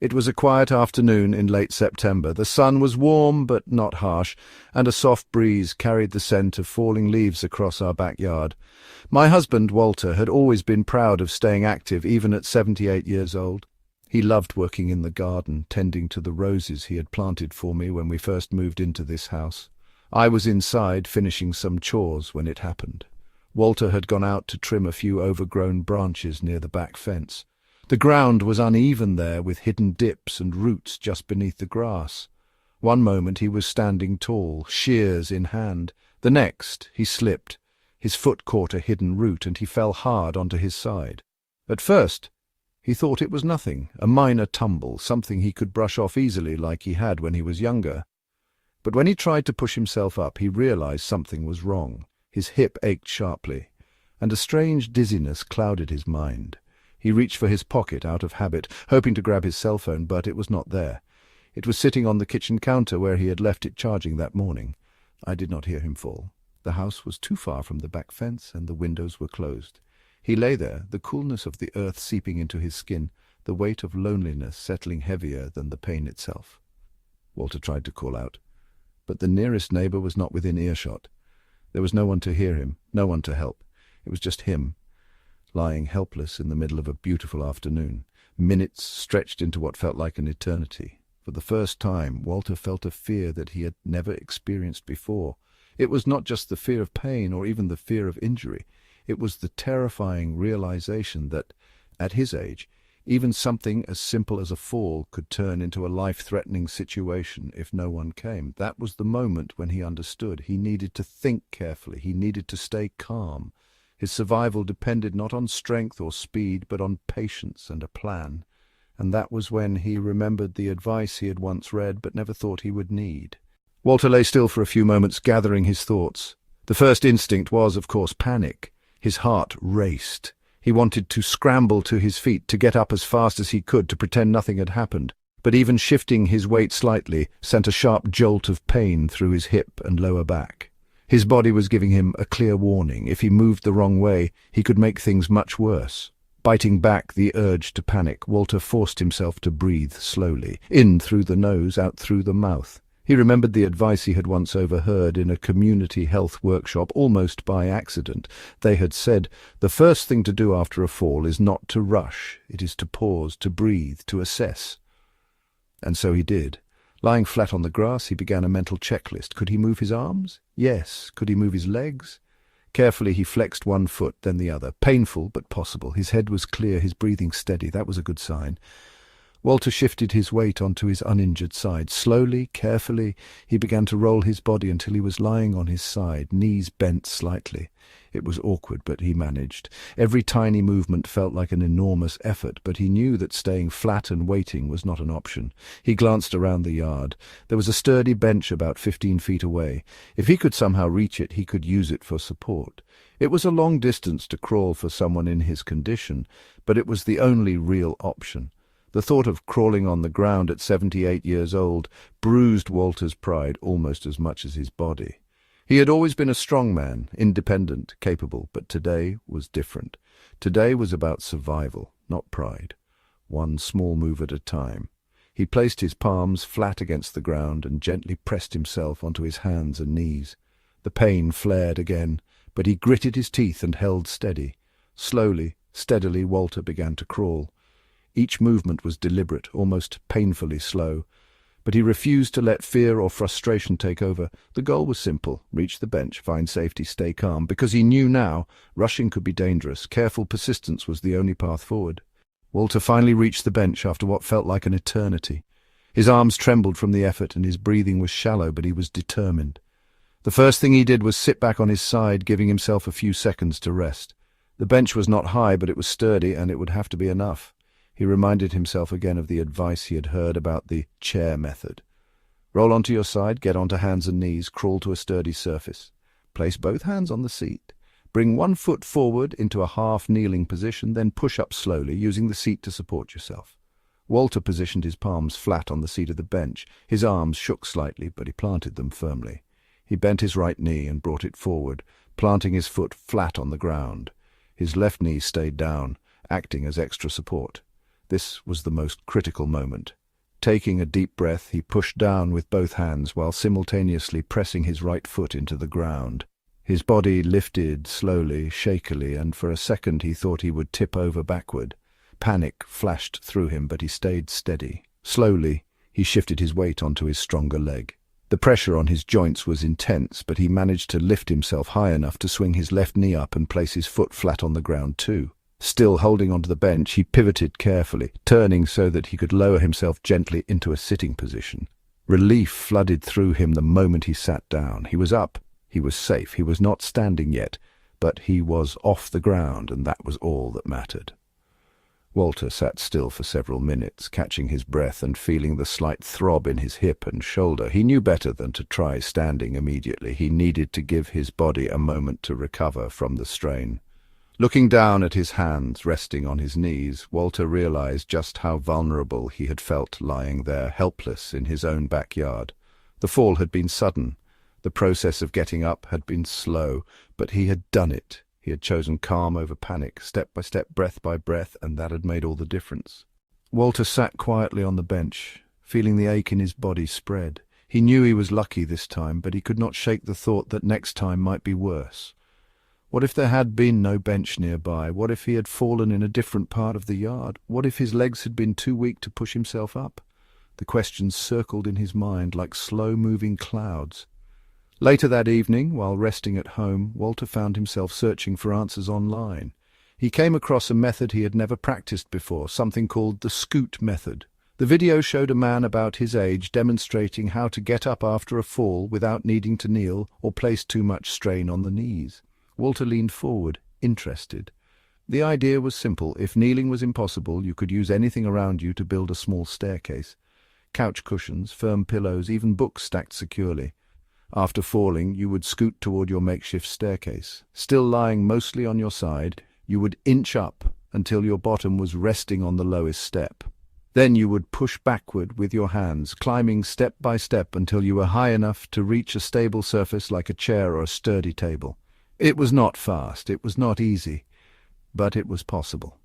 It was a quiet afternoon in late September. The sun was warm but not harsh, and a soft breeze carried the scent of falling leaves across our backyard. My husband, Walter, had always been proud of staying active even at 78 years old. He loved working in the garden, tending to the roses he had planted for me when we first moved into this house. I was inside finishing some chores when it happened. Walter had gone out to trim a few overgrown branches near the back fence. The ground was uneven there, with hidden dips and roots just beneath the grass. One moment he was standing tall, shears in hand. The next he slipped. His foot caught a hidden root and he fell hard onto his side. At first he thought it was nothing, a minor tumble, something he could brush off easily like he had when he was younger. But when he tried to push himself up, he realized something was wrong. His hip ached sharply, and a strange dizziness clouded his mind. He reached for his pocket out of habit, hoping to grab his cell phone, but it was not there. It was sitting on the kitchen counter where he had left it charging that morning. I did not hear him fall. The house was too far from the back fence, and the windows were closed. He lay there, the coolness of the earth seeping into his skin, the weight of loneliness settling heavier than the pain itself. Walter tried to call out, but the nearest neighbor was not within earshot. There was no one to hear him, no one to help. It was just him, lying helpless in the middle of a beautiful afternoon. Minutes stretched into what felt like an eternity. For the first time, Walter felt a fear that he had never experienced before. It was not just the fear of pain or even the fear of injury. It was the terrifying realization that, at his age, even something as simple as a fall could turn into a life-threatening situation if no one came. That was the moment when he understood. He needed to think carefully. He needed to stay calm. His survival depended not on strength or speed, but on patience and a plan. And that was when he remembered the advice he had once read but never thought he would need. Walter lay still for a few moments, gathering his thoughts. The first instinct was, of course, panic. His heart raced. He wanted to scramble to his feet, to get up as fast as he could, to pretend nothing had happened. But even shifting his weight slightly sent a sharp jolt of pain through his hip and lower back. His body was giving him a clear warning. If he moved the wrong way, he could make things much worse. Biting back the urge to panic, Walter forced himself to breathe slowly, in through the nose, out through the mouth. He remembered the advice he had once overheard in a community health workshop, almost by accident. They had said, the first thing to do after a fall is not to rush. It is to pause, to breathe, to assess. And so he did. Lying flat on the grass, he began a mental checklist. Could he move his arms? Yes. Could he move his legs? Carefully he flexed one foot, then the other. Painful, but possible. His head was clear, his breathing steady. That was a good sign. Walter shifted his weight onto his uninjured side. Slowly, carefully, he began to roll his body until he was lying on his side, knees bent slightly. It was awkward, but he managed. Every tiny movement felt like an enormous effort, but he knew that staying flat and waiting was not an option. He glanced around the yard. There was a sturdy bench about 15 feet away. If he could somehow reach it, he could use it for support. It was a long distance to crawl for someone in his condition, but it was the only real option. The thought of crawling on the ground at 78 years old bruised Walter's pride almost as much as his body. He had always been a strong man, independent, capable, but today was different. Today was about survival, not pride. One small move at a time. He placed his palms flat against the ground and gently pressed himself onto his hands and knees. The pain flared again, but he gritted his teeth and held steady. Slowly, steadily, Walter began to crawl. Each movement was deliberate, almost painfully slow. But he refused to let fear or frustration take over. The goal was simple: reach the bench, find safety, stay calm, because he knew now rushing could be dangerous. Careful persistence was the only path forward. Walter finally reached the bench after what felt like an eternity. His arms trembled from the effort and his breathing was shallow, but he was determined. The first thing he did was sit back on his side, giving himself a few seconds to rest. The bench was not high, but it was sturdy, and it would have to be enough. He reminded himself again of the advice he had heard about the chair method. Roll onto your side, get onto hands and knees, crawl to a sturdy surface. Place both hands on the seat. Bring one foot forward into a half-kneeling position, then push up slowly, using the seat to support yourself. Walter positioned his palms flat on the seat of the bench. His arms shook slightly, but he planted them firmly. He bent his right knee and brought it forward, planting his foot flat on the ground. His left knee stayed down, acting as extra support. This was the most critical moment. Taking a deep breath, he pushed down with both hands while simultaneously pressing his right foot into the ground. His body lifted slowly, shakily, and for a second he thought he would tip over backward. Panic flashed through him, but he stayed steady. Slowly, he shifted his weight onto his stronger leg. The pressure on his joints was intense, but he managed to lift himself high enough to swing his left knee up and place his foot flat on the ground too. Still holding onto the bench, he pivoted carefully, turning so that he could lower himself gently into a sitting position. Relief flooded through him the moment he sat down. He was up. He was safe. He was not standing yet, but he was off the ground, and that was all that mattered. Walter sat still for several minutes, catching his breath and feeling the slight throb in his hip and shoulder. He knew better than to try standing immediately. He needed to give his body a moment to recover from the strain. Looking down at his hands resting on his knees, Walter realized just how vulnerable he had felt lying there, helpless in his own backyard. The fall had been sudden. The process of getting up had been slow, but he had done it. He had chosen calm over panic, step by step, breath by breath, and that had made all the difference. Walter sat quietly on the bench, feeling the ache in his body spread. He knew he was lucky this time, but he could not shake the thought that next time might be worse. What if there had been no bench nearby? What if he had fallen in a different part of the yard? What if his legs had been too weak to push himself up? The questions circled in his mind like slow-moving clouds. Later that evening, while resting at home, Walter found himself searching for answers online. He came across a method he had never practiced before, something called the scoot method. The video showed a man about his age demonstrating how to get up after a fall without needing to kneel or place too much strain on the knees. Walter leaned forward, interested. The idea was simple. If kneeling was impossible, you could use anything around you to build a small staircase. Couch cushions, firm pillows, even books stacked securely. After falling, you would scoot toward your makeshift staircase. Still lying mostly on your side, you would inch up until your bottom was resting on the lowest step. Then you would push backward with your hands, climbing step by step until you were high enough to reach a stable surface like a chair or a sturdy table. It was not fast, it was not easy, but it was possible.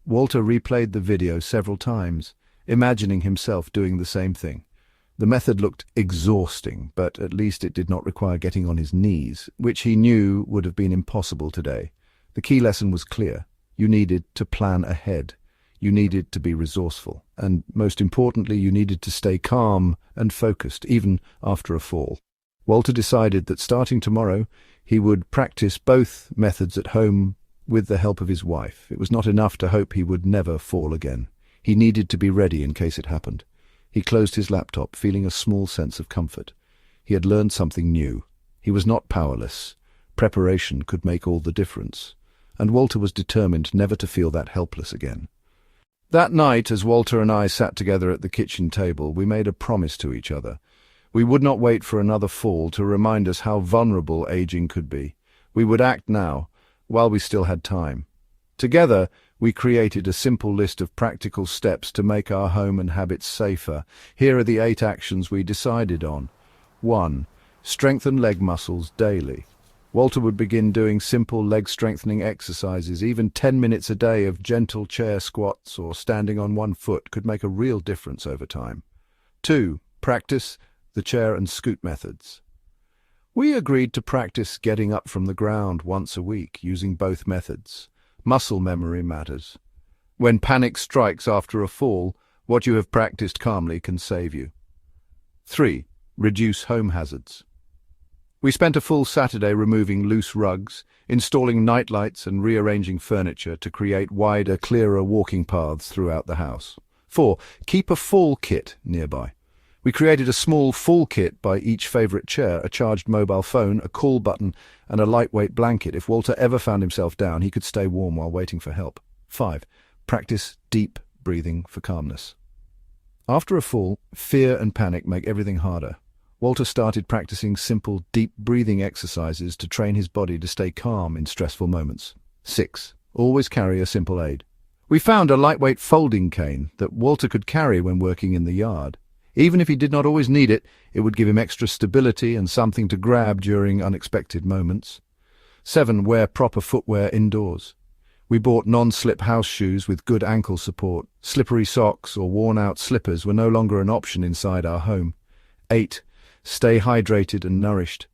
Walter replayed the video several times, imagining himself doing the same thing. The method looked exhausting, but at least it did not require getting on his knees, which he knew would have been impossible today. The key lesson was clear. You needed to plan ahead. You needed to be resourceful. And most importantly, you needed to stay calm and focused, even after a fall. Walter decided that starting tomorrow, he would practice both methods at home with the help of his wife. It was not enough to hope he would never fall again. He needed to be ready in case it happened. He closed his laptop, feeling a small sense of comfort. He had learned something new. He was not powerless. Preparation could make all the difference. And Walter was determined never to feel that helpless again. That night, as Walter and I sat together at the kitchen table, we made a promise to each other. We would not wait for another fall to remind us how vulnerable aging could be. We would act now, while we still had time. Together, we created a simple list of practical steps to make our home and habits safer. Here are the 8 actions we decided on. 1. Strengthen leg muscles daily. Walter would begin doing simple leg strengthening exercises. Even 10 minutes a day of gentle chair squats or standing on one foot could make a real difference over time. 2. Practice the chair and scoot methods. We agreed to practice getting up from the ground once a week using both methods. Muscle memory matters. When panic strikes after a fall, what you have practiced calmly can save you. 3. Reduce home hazards. We spent a full Saturday removing loose rugs, installing nightlights and rearranging furniture to create wider, clearer walking paths throughout the house. 4. Keep a fall kit nearby. We created a small fall kit by each favorite chair, a charged mobile phone, a call button, and a lightweight blanket. If Walter ever found himself down, he could stay warm while waiting for help. 5. Practice deep breathing for calmness. After a fall, fear and panic make everything harder. Walter started practicing simple, deep breathing exercises to train his body to stay calm in stressful moments. 6. Always carry a simple aid. We found a lightweight folding cane that Walter could carry when working in the yard. Even if he did not always need it, it would give him extra stability and something to grab during unexpected moments. 7. Wear proper footwear indoors. We bought non-slip house shoes with good ankle support. Slippery socks or worn-out slippers were no longer an option inside our home. 8. Stay hydrated and nourished.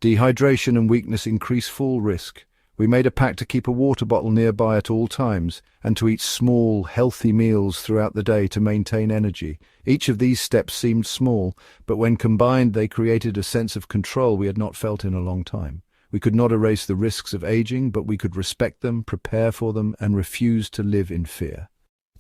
Dehydration and weakness increase fall risk. We made a pact to keep a water bottle nearby at all times and to eat small, healthy meals throughout the day to maintain energy. Each of these steps seemed small, but when combined they created a sense of control we had not felt in a long time. We could not erase the risks of aging, but we could respect them, prepare for them, and refuse to live in fear.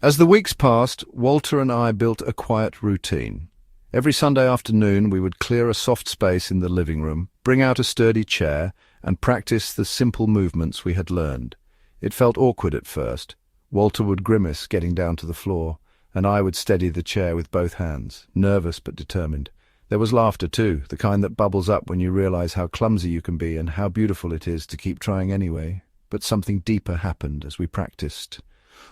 As the weeks passed, Walter and I built a quiet routine. Every Sunday afternoon we would clear a soft space in the living room, bring out a sturdy chair, and practice the simple movements we had learned. It felt awkward at first. Walter would grimace getting down to the floor, and I would steady the chair with both hands, nervous but determined. There was laughter too, the kind that bubbles up when you realize how clumsy you can be and how beautiful it is to keep trying anyway. But something deeper happened as we practiced.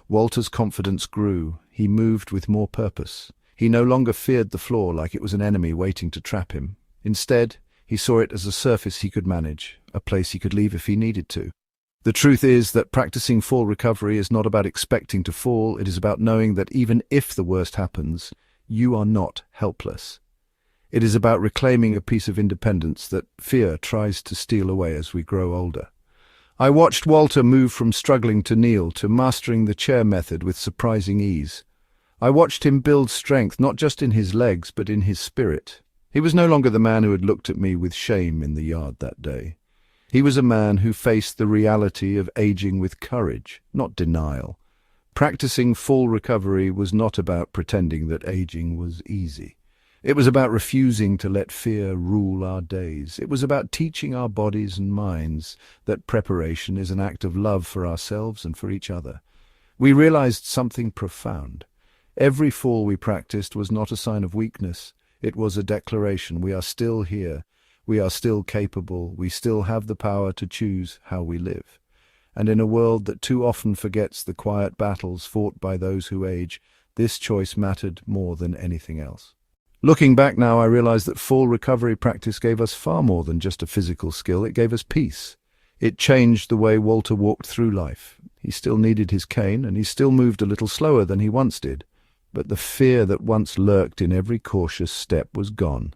Walter's confidence grew. He moved with more purpose. He no longer feared the floor like it was an enemy waiting to trap him. Instead, he saw it as a surface he could manage, a place he could leave if he needed to. The truth is that practicing fall recovery is not about expecting to fall, it is about knowing that even if the worst happens, you are not helpless. It is about reclaiming a piece of independence that fear tries to steal away as we grow older. I watched Walter move from struggling to kneel to mastering the chair method with surprising ease. I watched him build strength not just in his legs but in his spirit. He was no longer the man who had looked at me with shame in the yard that day. He was a man who faced the reality of aging with courage, not denial. Practicing fall recovery was not about pretending that aging was easy. It was about refusing to let fear rule our days. It was about teaching our bodies and minds that preparation is an act of love for ourselves and for each other. We realized something profound. Every fall we practiced was not a sign of weakness. It was a declaration: we are still here, we are still capable, we still have the power to choose how we live. And in a world that too often forgets the quiet battles fought by those who age, this choice mattered more than anything else. Looking back now, I realize that fall recovery practice gave us far more than just a physical skill. It gave us peace. It changed the way Walter walked through life. He still needed his cane, and he still moved a little slower than he once did. But the fear that once lurked in every cautious step was gone.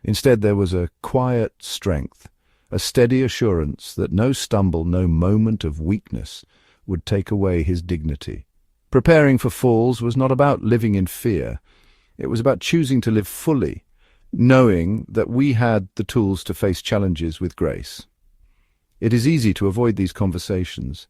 Instead, there was a quiet strength, a steady assurance that no stumble, no moment of weakness would take away his dignity. Preparing for falls was not about living in fear. It was about choosing to live fully, knowing that we had the tools to face challenges with grace. It is easy to avoid these conversations.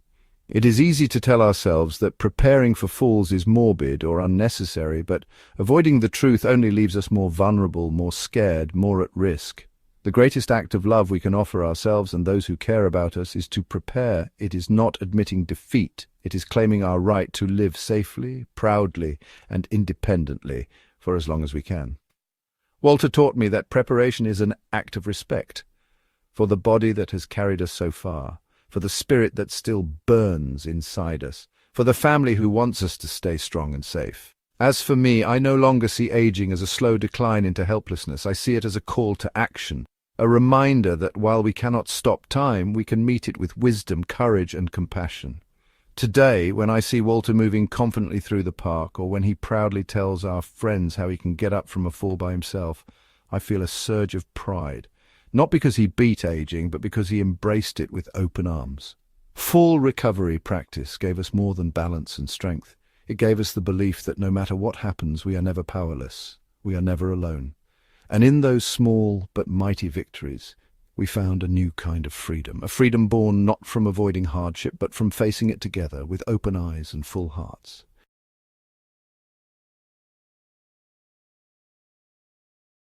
It is easy to tell ourselves that preparing for falls is morbid or unnecessary, but avoiding the truth only leaves us more vulnerable, more scared, more at risk. The greatest act of love we can offer ourselves and those who care about us is to prepare. It is not admitting defeat. It is claiming our right to live safely, proudly, and independently for as long as we can. Walter taught me that preparation is an act of respect for the body that has carried us so far, for the spirit that still burns inside us, for the family who wants us to stay strong and safe. As for me, I no longer see aging as a slow decline into helplessness. I see it as a call to action, a reminder that while we cannot stop time, we can meet it with wisdom, courage, and compassion. Today, when I see Walter moving confidently through the park, or when he proudly tells our friends how he can get up from a fall by himself, I feel a surge of pride. Not because he beat aging, but because he embraced it with open arms. Fall recovery practice gave us more than balance and strength. It gave us the belief that no matter what happens, we are never powerless. We are never alone. And in those small but mighty victories, we found a new kind of freedom. A freedom born not from avoiding hardship, but from facing it together with open eyes and full hearts.